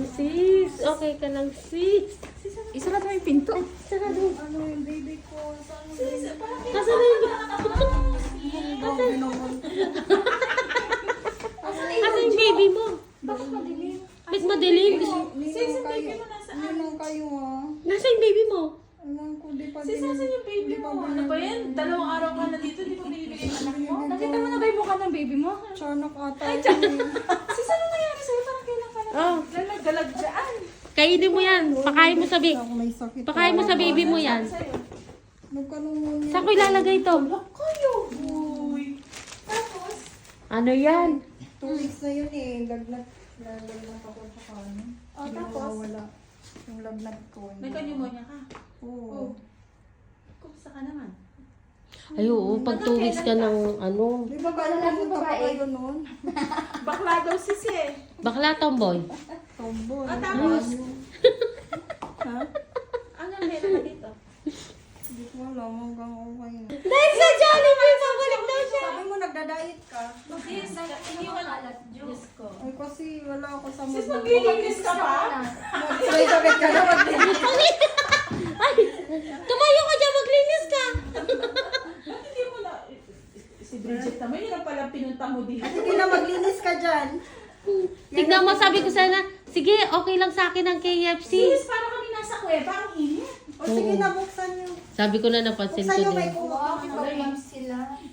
Sis, okay ka lang, sis. Isulat mo yung pinto. Sarado. Ano yung baby ko? Saan yung Sis, baby? parang Nasaan na yung Grabe naman. Nasaan yung baby mo? bakit madilim? Ba't madilim? Sis, Ninong hindi kayo. mo nasaan. Ninong kayo ah. Nasaan yung baby mo? Alam ko, di pa Sis, din. nasan yung baby di pa mo? Ano ba yan? Dalawang araw ka na dito, di pa binibigay ng anak mo? Nakita mo na ba yung mukha ng baby mo? Tiyanak ata. Sis, ano nangyari sa'yo? Parang kailan ka na Oh. galag dyan? Kainin mo yan. Pakain mo sa baby. Ako may sakit. Pakain mo sa baby mo yan. Sa'yo. Nagkalungon Saan ko ilalagay ito? Kayo! Uy! Tapos? Ano yan? 2 weeks na yun eh. Lagnat ako sa ano. Oh, Hindi tapos? mawawala. Yung lagnat ko. May pneumonia ka? Oo. Kumusta ka naman? Ay, oo. Pag 2 weeks ka ng ano. Di ba kala pumunta pa kayo noon? Bakla daw sis eh. Bakla tomboy. Tomboy. Ah, tapos? Ha? Ano meron ka dito? Hindi ko alam hanggang okay na. Dahil sa Jollibee, pabalik daw siya. Sabi mo nagda-diet ka. Sis, iniwan alat. Diyos ko. Ay kasi wala ako sa Sis, mood. maglilinis ka pa? May sakit ka na. Ay, tumayo ka dyan, maglinis ka. Ba't hindi mo na... Si Bridget naman, yun ang pala pinunta mo dito. Sige na maglinis ka dyan. Tignan mo, sabi ko sana, sige, okay lang sa akin ang KFC. Sis, parang kami nasa kuweba, ang init. O sige na, buksan nyo. Sabi ko na napansin ko Buksan nyo, may din. kuha.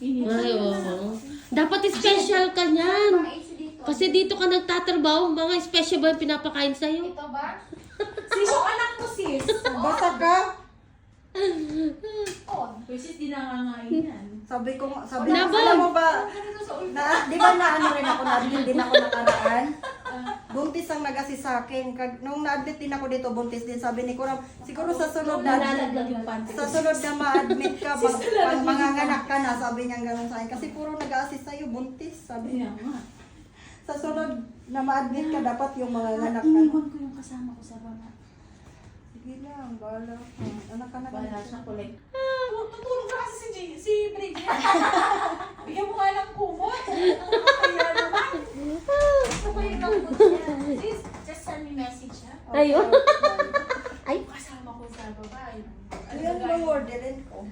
Init. Ay, oo. Dapat special ka niyan. Kasi dito ka nagtatrabaho, mga special ba yung pinapakain sa'yo? Sis, yung anak mo sis. Basa ka. Uy, sis, di nangangain yan. Sabi ko, Nabag. alam mo ba, di ba na ano rin ako, na-admit din ako nakaraan? Buntis ang nag-assist sa akin. Nung na-admit din ako dito, buntis din. Sabi ni Kuram, siguro sa sunod na, Nalalaglag yung panty. sa sunod na ma-admit ka, pag manganganak ka na, sabi niya gano'n sa akin. Kasi puro nag-assist sa'yo, buntis, sabi Kaya niya. nga. Sa sunod na ma-admit ka, dapat yung manganganak ka. Iniwan ko yung kasama ko sa baba. Sige lang, bahala ka. Anak ka na ka. Wala siya kulit. Tutulog ka kasi si Bridget. Bigyan mo nga ng kumot. Kaya naman. Sabay ng kumot niya. Sis, just send me message ha. Ayun. Ay, kasama ko sa baba. Ano yan yung orderin ko?